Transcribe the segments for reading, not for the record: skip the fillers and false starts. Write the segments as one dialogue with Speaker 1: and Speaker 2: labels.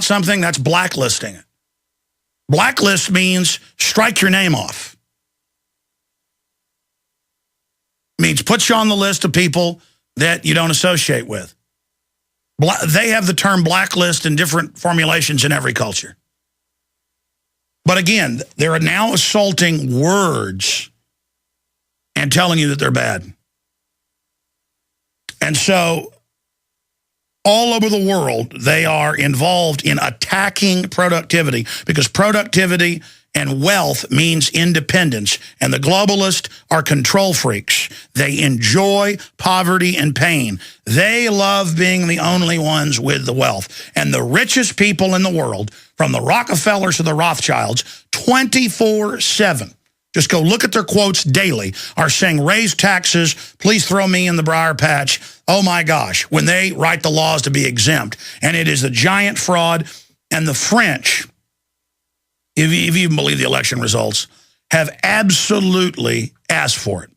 Speaker 1: something, that's blacklisting it. Blacklist means strike your name off. Means put you on the list of people that you don't associate with. They have the term blacklist in different formulations in every culture. But again, they're now assaulting words and telling you that they're bad. And so all over the world, they are involved in attacking productivity because productivity and wealth means independence. And the globalists are control freaks. They enjoy poverty and pain. They love being the only ones with the wealth. And the richest people in the world, from the Rockefellers to the Rothschilds, 24/7, just go look at their quotes daily, are saying, raise taxes, please throw me in the briar patch. Oh my gosh, when they write the laws to be exempt. And it is a giant fraud. And the French, if you even believe the election results, have absolutely asked for it.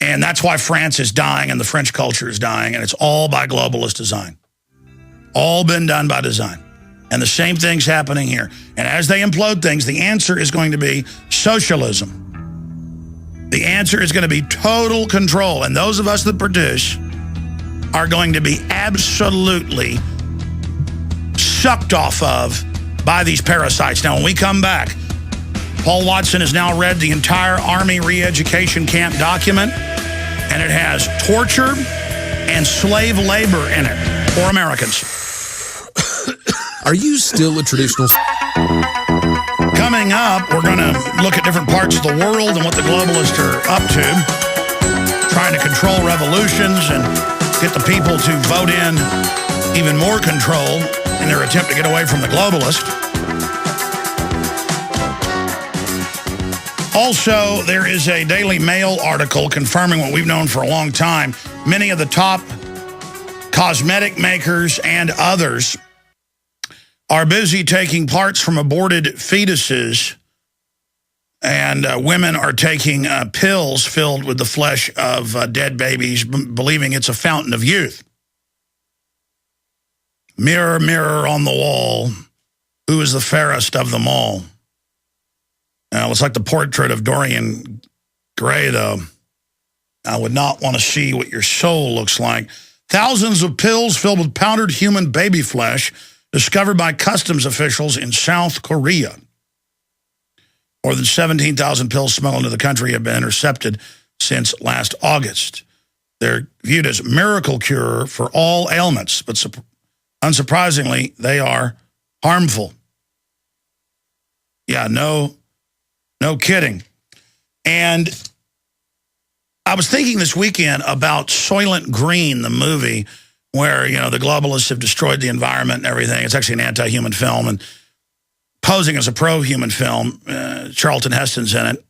Speaker 1: And that's why France is dying and the French culture is dying, and it's all by globalist design. All been done by design. And the same thing's happening here. And as they implode things, the answer is going to be socialism. The answer is going to be total control. And those of us that produce are going to be absolutely sucked off of by these parasites. Now, when we come back, Paul Watson has now read the entire Army re-education camp document, and it has torture and slave labor in it for Americans.
Speaker 2: Are you still a traditional?
Speaker 1: Coming up, we're going to look at different parts of the world and what the globalists are up to, trying to control revolutions and get the people to vote in even more control in their attempt to get away from the globalists. Also, there is a Daily Mail article confirming what we've known for a long time. Many of the top cosmetic makers and others are busy taking parts from aborted fetuses, and women are taking pills filled with the flesh of dead babies, believing it's a fountain of youth. Mirror, mirror on the wall, who is the fairest of them all? It's like the portrait of Dorian Gray, though. I would not want to see what your soul looks like. Thousands of pills filled with powdered human baby flesh discovered by customs officials in South Korea. More than 17,000 pills smuggled into the country have been intercepted since last August. They're viewed as a miracle cure for all ailments, but unsurprisingly, they are harmful. Yeah, no kidding. And I was thinking this weekend about Soylent Green, the movie, where, the globalists have destroyed the environment and everything. It's actually an anti-human film, and posing as a pro-human film. Charlton Heston's in it.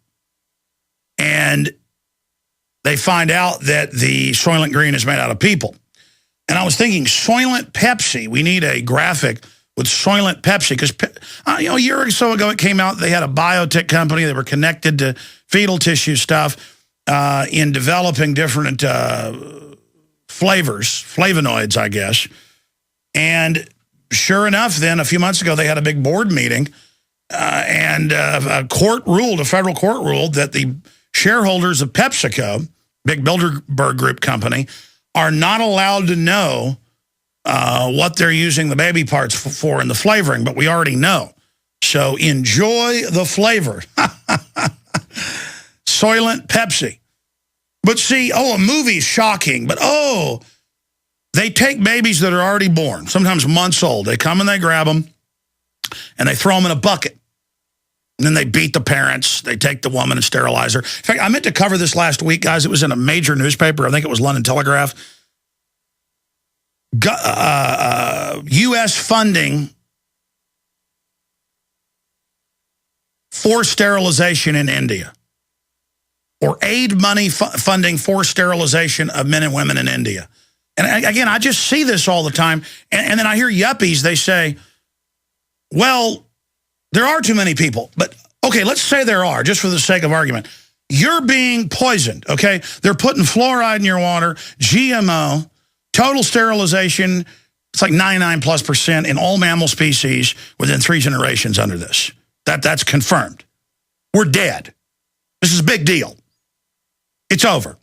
Speaker 1: And they find out that the Soylent Green is made out of people. And I was thinking, Soylent Pepsi, we need a graphic with Soylent Pepsi, because a year or so ago it came out they had a biotech company that were connected to fetal tissue stuff in developing different flavors, flavonoids, I guess. And sure enough, then a few months ago, they had a big board meeting, and a federal court ruled that the shareholders of PepsiCo, big Bilderberg Group company, are not allowed to know what they're using the baby parts for in the flavoring, but we already know. So enjoy the flavor. Soylent Pepsi. But see, a movie's shocking, but they take babies that are already born, sometimes months old. They come and they grab them, and they throw them in a bucket. And then they beat the parents. They take the woman and sterilize her. In fact, I meant to cover this last week, guys. It was in a major newspaper. I think it was London Telegraph. U.S. funding for sterilization in India. Or aid money funding for sterilization of men and women in India. And again, I just see this all the time. And then I hear yuppies, they say, well, there are too many people. But, okay, let's say there are, just for the sake of argument. You're being poisoned, okay? They're putting fluoride in your water, GMO, total sterilization, It's like 99+% in all mammal species within 3 generations under this. That's confirmed. We're dead. This is a big deal. It's over.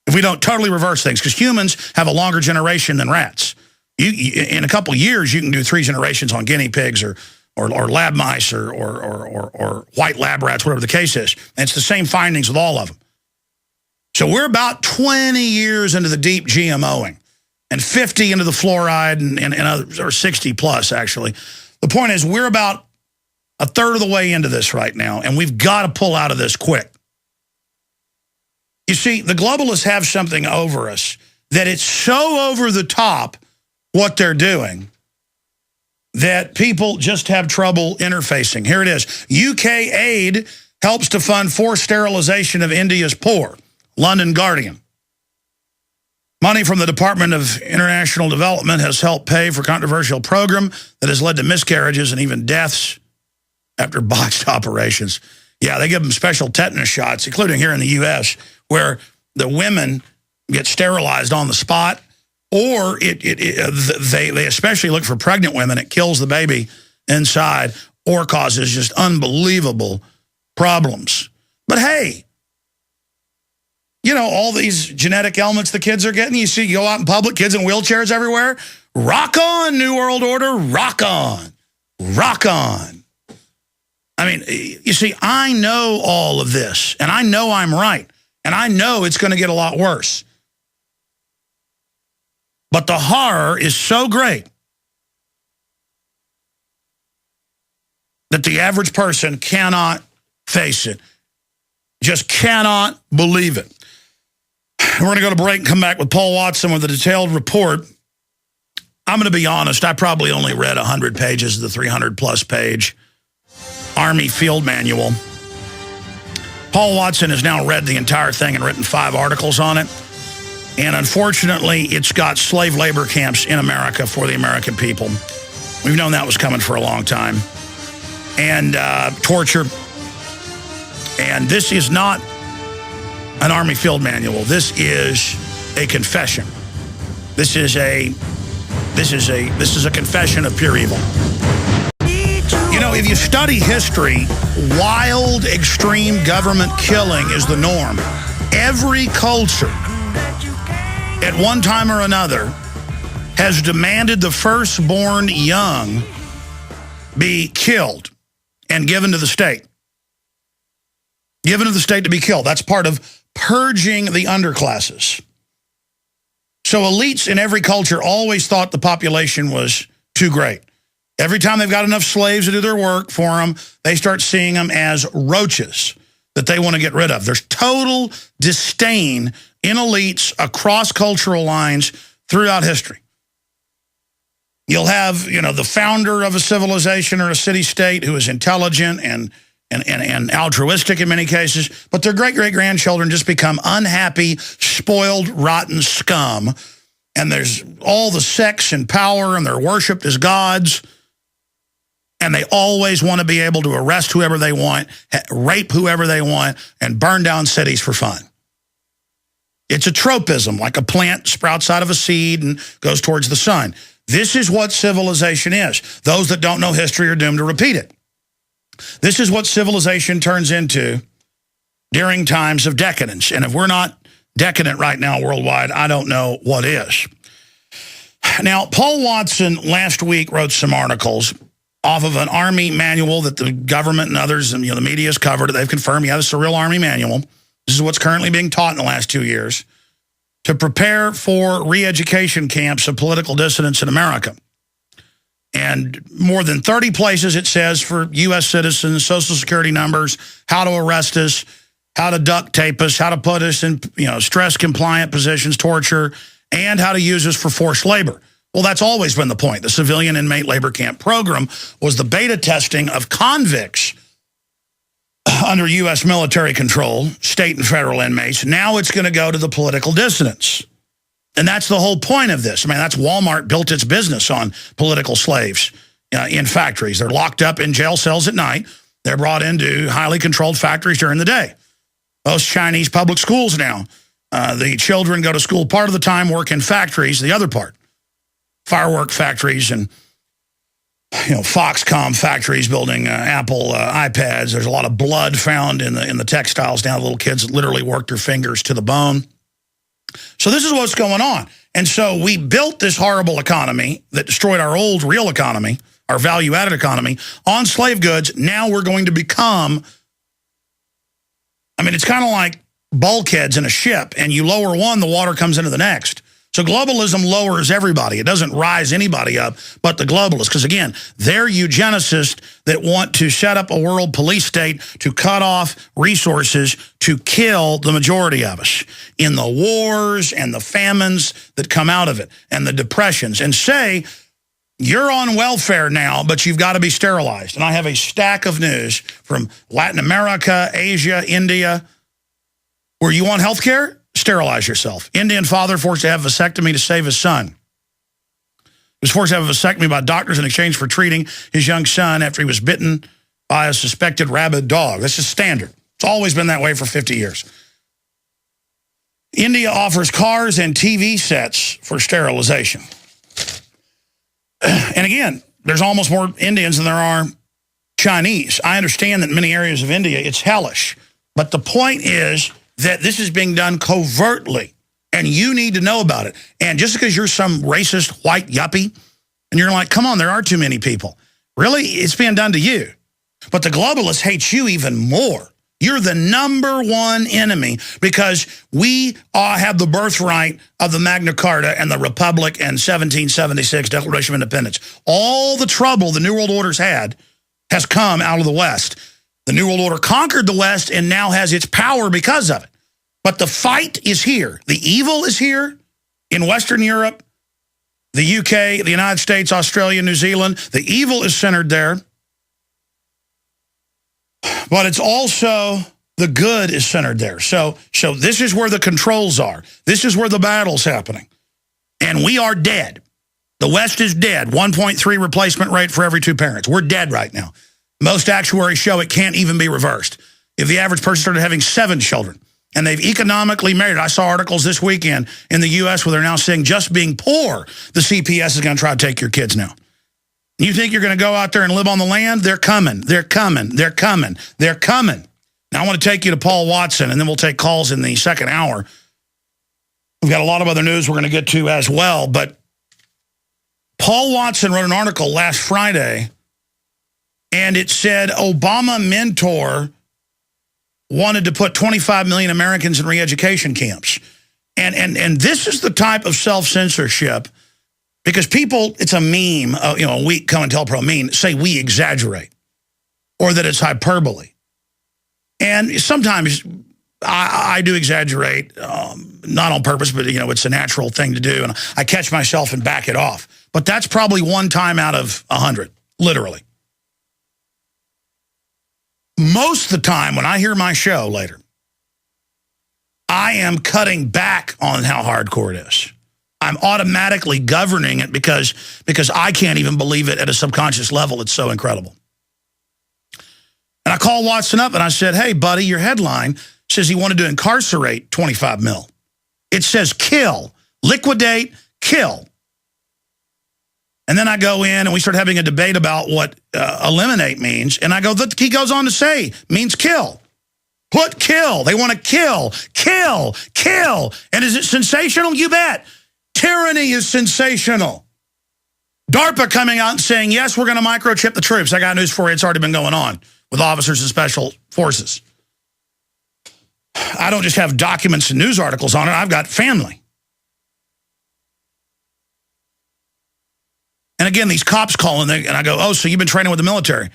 Speaker 1: If we don't totally reverse things, because humans have a longer generation than rats. In a couple years, you can do 3 generations on guinea pigs or lab mice or white lab rats, whatever the case is. And it's the same findings with all of them. So we're about 20 years into the deep GMOing and 50 into the fluoride and others, or 60 plus, actually. The point is we're about a third of the way into this right now, and we've got to pull out of this quick. You see, the globalists have something over us that it's so over the top what they're doing that people just have trouble interfacing. Here it is. UK aid helps to fund forced sterilization of India's poor. London Guardian. Money from the Department of International Development has helped pay for controversial program that has led to miscarriages and even deaths after botched operations. Yeah, they give them special tetanus shots, including here in the U.S., where the women get sterilized on the spot, or they especially look for pregnant women. It kills the baby inside or causes just unbelievable problems. But hey, you know, all these genetic elements the kids are getting, you see, you go out in public, kids in wheelchairs everywhere. Rock on, New World Order, rock on, rock on. I mean, you see, I know all of this, and I know I'm right, and I know it's going to get a lot worse. But the horror is so great that the average person cannot face it, just cannot believe it. We're going to go to break and come back with Paul Watson with a detailed report. I'm going to be honest, I probably only read 100 pages of the 300-plus page Army Field Manual. Paul Watson has now read the entire thing and written 5 articles on it. And unfortunately, it's got slave labor camps in America for the American people. We've known that was coming for a long time. And torture. And this is not an Army Field Manual. This is a confession. This is a confession of pure evil. You know, if you study history, wild, extreme government killing is the norm. Every culture, at one time or another, has demanded the firstborn young be killed and given to the state. Given to the state to be killed. That's part of purging the underclasses. So elites in every culture always thought the population was too great. Every time they've got enough slaves to do their work for them, they start seeing them as roaches that they want to get rid of. There's total disdain in elites across cultural lines throughout history. You'll have, you know, the founder of a civilization or a city-state who is intelligent and altruistic in many cases, but their great-great-grandchildren just become unhappy, spoiled, rotten scum. And there's all the sex and power, and they're worshipped as gods. And they always want to be able to arrest whoever they want, rape whoever they want, and burn down cities for fun. It's a tropism, like a plant sprouts out of a seed and goes towards the sun. This is what civilization is. Those that don't know history are doomed to repeat it. This is what civilization turns into during times of decadence. And if we're not decadent right now worldwide, I don't know what is. Now, Paul Watson last week wrote some articles off of an Army manual that the government and others, and the media has covered. They've confirmed, yeah, this is a real Army manual. This is what's currently being taught in the last 2 years to prepare for re-education camps of political dissidents in America. And more than 30 places, it says, for U.S. citizens, Social Security numbers, how to arrest us, how to duct tape us, how to put us in stress-compliant positions, torture, and how to use us for forced labor. Well, that's always been the point. The civilian inmate labor camp program was the beta testing of convicts under U.S. military control, state and federal inmates. Now it's going to go to the political dissidents. And that's the whole point of this. I mean, that's Walmart built its business on political slaves in factories. They're locked up in jail cells at night. They're brought into highly controlled factories during the day. Most Chinese public schools now, the children go to school part of the time, work in factories the other part. firework factories and Foxconn factories building Apple iPads. There's a lot of blood found in the textiles down. Little kids literally worked their fingers to the bone. So this is what's going on. And so we built this horrible economy that destroyed our old real economy, our value-added economy, on slave goods. Now we're going to become, it's kind of like bulkheads in a ship, and you lower one, the water comes into the next. So globalism lowers everybody. It doesn't rise anybody up but the globalists. Because, again, they're eugenicists that want to set up a world police state to cut off resources to kill the majority of us in the wars and the famines that come out of it and the depressions, and say, you're on welfare now, but you've got to be sterilized. And I have a stack of news from Latin America, Asia, India, where you want health care? Sterilize yourself. Indian father forced to have a vasectomy to save his son. He was forced to have a vasectomy by doctors in exchange for treating his young son after he was bitten by a suspected rabid dog. That's just standard. It's always been that way for 50 years. India offers cars and TV sets for sterilization. And again, there's almost more Indians than there are Chinese. I understand that in many areas of India, it's hellish. But the point is that this is being done covertly, and you need to know about it. And just because you're some racist white yuppie, and you're like, come on, there are too many people. Really? It's being done to you. But the globalists hate you even more. You're the #1 enemy because we have the birthright of the Magna Carta and the Republic and 1776 Declaration of Independence. All the trouble the New World Order's had has come out of the West. The New World Order conquered the West and now has its power because of it. But the fight is here. The evil is here in Western Europe, the UK, the United States, Australia, New Zealand. The evil is centered there. But it's also the good is centered there. So this is where the controls are. This is where the battle's happening. And we are dead. The West is dead. 1.3 replacement rate for every 2 parents. We're dead right now. Most actuaries show it can't even be reversed. If the average person started having 7 children and they've economically made it, I saw articles this weekend in the U.S. where they're now saying just being poor, the CPS is going to try to take your kids now. You think you're going to go out there and live on the land? They're coming. They're coming. They're coming. They're coming. Now, I want to take you to Paul Watson, and then we'll take calls in the second hour. We've got a lot of other news we're going to get to as well, but Paul Watson wrote an article last Friday, and it said Obama mentor wanted to put 25 million Americans in re-education camps. And this is the type of self-censorship, because people, it's a meme, a weak COINTELPRO meme, say we exaggerate or that it's hyperbole. And sometimes I do exaggerate, not on purpose, but it's a natural thing to do. And I catch myself and back it off. But that's probably 1 time out of 100, literally. Most of the time when I hear my show later, I am cutting back on how hardcore it is. I'm automatically governing it because I can't even believe it at a subconscious level. It's so incredible. And I called Watson up and I said, hey, buddy, your headline says he wanted to incarcerate 25 mil. It says kill, liquidate, kill. And then I go in and we start having a debate about what eliminate means. And I go, he goes on to say, means kill. Put kill. They want to kill, kill, kill. And is it sensational? You bet. Tyranny is sensational. DARPA coming out and saying, yes, we're going to microchip the troops. I got news for you. It's already been going on with officers and special forces. I don't just have documents and news articles on it. I've got family. And again, these cops call and I go, oh, so you've been training with the military.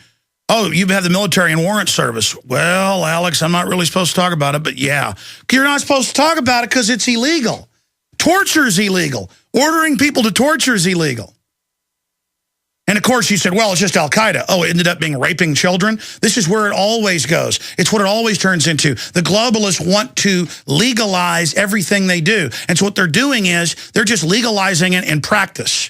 Speaker 1: Oh, you've had the military in warrant service. Well, Alex, I'm not really supposed to talk about it, but yeah. You're not supposed to talk about it because it's illegal. Torture is illegal. Ordering people to torture is illegal. And of course, you said, well, it's just Al-Qaeda. Oh, it ended up being raping children. This is where it always goes. It's what it always turns into. The globalists want to legalize everything they do. And so what they're doing is they're just legalizing it in practice.